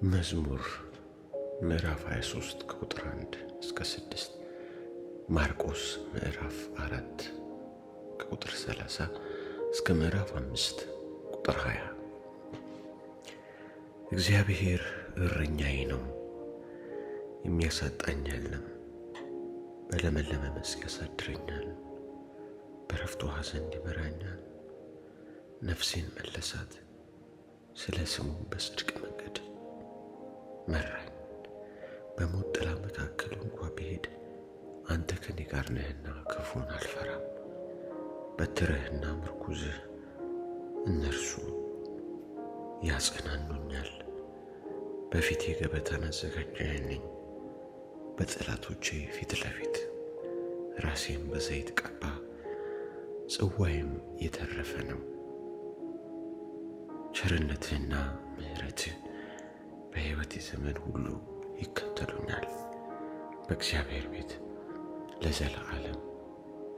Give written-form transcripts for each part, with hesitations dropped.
መዝሙር ምዕራፍ 23 ከቁጥር 1 እስከ 6፣ ማርቆስ ምዕራፍ 4 ከቁጥር 30 እስከ ምዕራፍ 5 ቁጥር 20። እግዚአብሔር እረኛዬ ነው፣ የሚያሳጣኝ የለም። በለመለመ መስክ ያሳድረኛል፣ በዕረፍት ውኃ ዘንድ ይመራኛል። ነፍሴን መለሳት፣ ስለ ስሙ በጽድቅ መንገድ መራኝ። በሞት ጥላ መካከል እንኳ ብሄድ አንተ ከኔ ጋር ነህና ክፉን አልፈራም። በትርህና ምርኩዝህ እነርሱ ያጸናኑኛል። በፊቴ ገበታን አዘጋጀህልኝ፣ በጠላቶቼ ፊት ለፊት። ራሴን በዘይት ቀባ፣ ጽዋዬም የተረፈ ነው። ቸርነትህና ምሕረትህ በሕይወቴ ዘመን ሁሉ ይከተሉኛል። በእግዚአብሔር ቤት ለዘላለም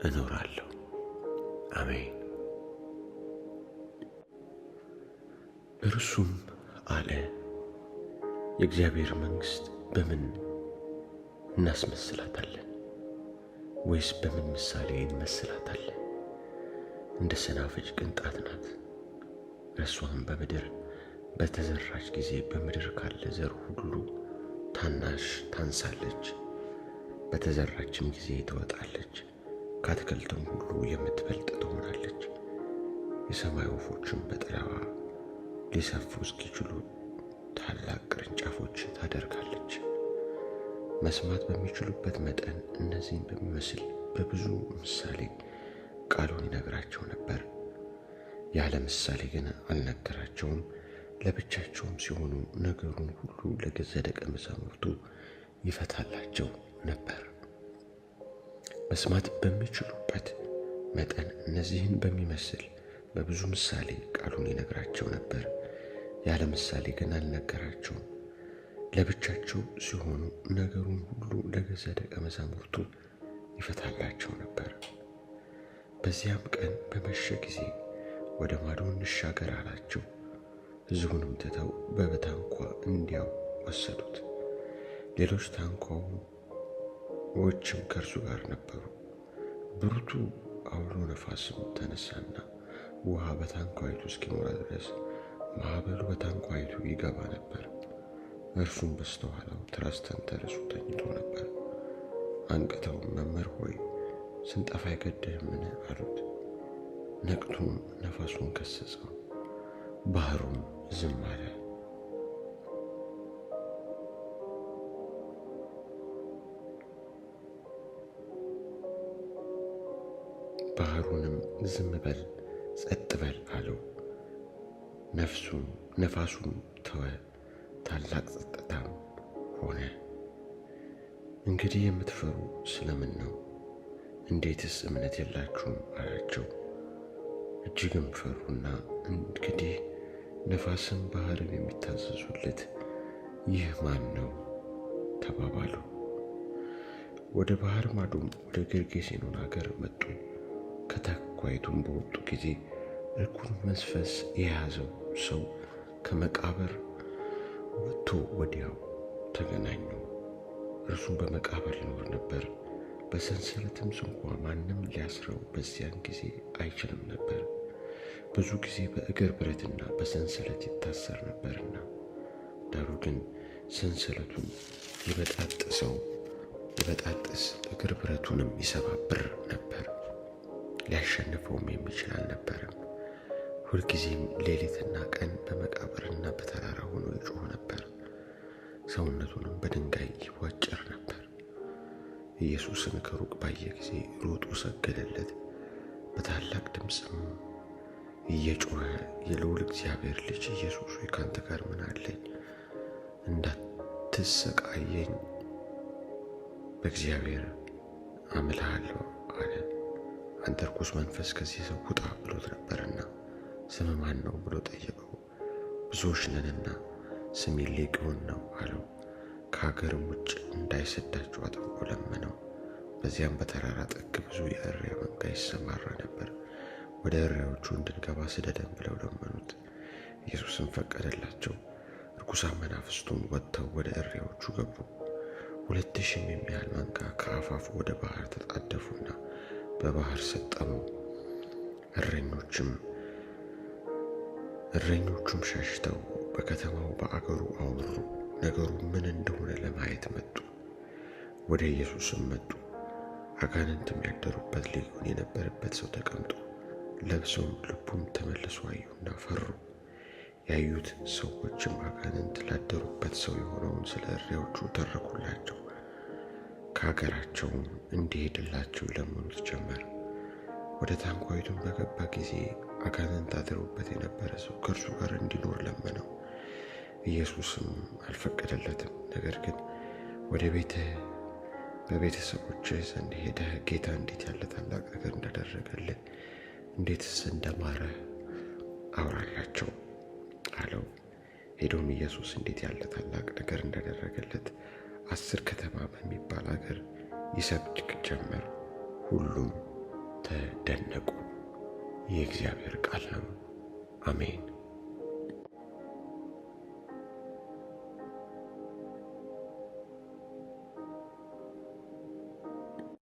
እኖራለሁ። አሜን። እርሱም አለ፣ የእግዚአብሔር መንግሥት በምን እናስመስላታለን? ወይስ በምን ምሳሌ እንመስላታለን? እንደ ሰናፍጭ ቅንጣት ናት። እርሷም በምድር በተዘራች ጊዜ በምድር ካለ ዘር ሁሉ ታናሽ ታንሳለች። በተዘራችም ጊዜ ትወጣለች፣ ከአትክልትም ሁሉ የምትበልጥ ትሆናለች። የሰማይ ወፎችም በጥላዋ ሊሰፉ እስኪችሉ ታላቅ ቅርንጫፎች ታደርጋለች። መስማት በሚችሉበት መጠን እነዚህን በሚመስል በብዙ ምሳሌ ቃሉን ይነግራቸው ነበር። ያለ ምሳሌ ግን አልነገራቸውም። ለብቻቸውም ሲሆኑ ነገሩን ሁሉ ለገዛ ደቀ መዛሙርቱ ይፈታላቸው ነበር። መስማት በሚችሉበት መጠን እነዚህን በሚመስል በብዙ ምሳሌ ቃሉን ይነግራቸው ነበር። ያለ ምሳሌ ግን አልነገራቸውም። ለብቻቸው ሲሆኑ ነገሩን ሁሉ ለገዛ ደቀ መዛሙርቱ ይፈታላቸው ነበር። በዚያም ቀን በመሸ ጊዜ ወደ ማዶ እንሻገር አላቸው። ሕዝቡንም ትተው በታንኳ እንዲያው ወሰዱት። ሌሎች ታንኳዎችም ከእርሱ ጋር ነበሩ። ብርቱ አውሎ ነፋስም ተነሳና ውሃ በታንኳይቱ እስኪሞላ ድረስ ማዕበሉ በታንኳይቱ ይገባ ነበር። እርሱም በስተኋላው ትራስ ተንተርሶ ተኝቶ ነበር። አንቅተውም መምህር ሆይ ስንጠፋ አይገድህምን? አሉት። ነቅቶም ነፋሱን ገሠጸው፣ ባህሩም ዝም አለ። ባህሩንም ዝም በል ጸጥ በል አለው። ነፋሱም ተወ፣ ታላቅ ጸጥታም ሆነ። እንግዲህ የምትፈሩ ስለምን ነው? እንዴትስ እምነት የላችሁም? አላቸው። እጅግም ፈሩና እንግዲህ ነፋስም ባህርም የሚታዘዙለት ይህ ማን ነው? ተባባሉ። ወደ ባህር ማዶም ወደ ጌርጌሴኖን አገር መጡ። ከታንኳይቱም በወጡ ጊዜ ርኩስ መንፈስ የያዘው ሰው ከመቃብር ወጥቶ ወዲያው ተገናኙ። እርሱም በመቃብር ይኖር ነበር። በሰንሰለትም ስንኳ ማንም ሊያስረው በዚያን ጊዜ አይችልም ነበር፣ ብዙ ጊዜ በእግር ብረትና በሰንሰለት ይታሰር ነበርና። ዳሩ ግን ሰንሰለቱን ይበጣጥስ እግር ብረቱንም ይሰባብር ነበር፣ ሊያሸንፈውም የሚችል አልነበረም። ሁልጊዜም ሌሊትና ቀን በመቃብርና በተራራ ሆኖ ይጮህ ነበር፣ ሰውነቱንም በድንጋይ ይዋጨር ነበር። ኢየሱስን ከሩቅ ባየ ጊዜ ሮጦ ሰገደለት። በታላቅ ድምፅም እየጮኸ የልዑል እግዚአብሔር ልጅ ኢየሱስ ሆይ ካንተ ጋር ምን አለኝ? እንዳትሰቃየኝ በእግዚአብሔር አምልሃለሁ አለ። አንተ ርኩስ መንፈስ ከዚህ ሰው ውጣ ብሎት ነበርና። ስም ማን ነው ብሎ ጠየቀው። ብዙዎች ነንና ስሜ ሌጌዎን ነው አለው። ከሀገርም ውጭ እንዳይሰዳቸው አጥብቆ ለመነው። በዚያም በተራራ ጥግ ብዙ የእሪያ መንጋ ይሰማራ ነበር። ወደ እሪያዎቹ እንድንገባ ስደደን ብለው ለመኑት። ኢየሱስም ፈቀደላቸው። ርኩሳን መናፍስቱም ወጥተው ወደ እሪያዎቹ ገቡ። 2000 የሚያህል መንጋ ከአፋፉ ወደ ባህር ተጣደፉና በባህር ሰጠሙ። እረኞቹም ሸሽተው በከተማው በአገሩ አወሩ። ነገሩ ምን እንደሆነ ለማየት መጡ። ወደ ኢየሱስም መጡ። አጋንንትም ያደሩበት ሌጊዮን የነበረበት ሰው ተቀምጦ ለብሰውም ልቡም ተመልሶ አዩና ፈሩ። ያዩት ሰዎችም አጋንንት ላደሩበት ሰው የሆነውን ስለ እሪያዎቹ ተረኩላቸው። ከሀገራቸውም እንዲሄድላቸው ይለምኑት ጀመር። ወደ ታንኳይቱም በገባ ጊዜ አጋንንት አድረውበት የነበረ ሰው ከእርሱ ጋር እንዲኖር ለመነው። ኢየሱስም አልፈቀደለትም። ነገር ግን ወደ በቤተሰቦችህ ዘንድ ሄደህ ጌታ እንዴት ያለ ታላቅ ነገር እንዳደረገልህ እንዴትስ እንደማረህ አውራላቸው አለው። ሄዶም ኢየሱስ እንዴት ያለ ታላቅ ነገር እንዳደረገለት 10 ከተማ በሚባል አገር ይሰብክ ጀመር። ሁሉም ተደነቁ። የእግዚአብሔር ቃል ነው። አሜን።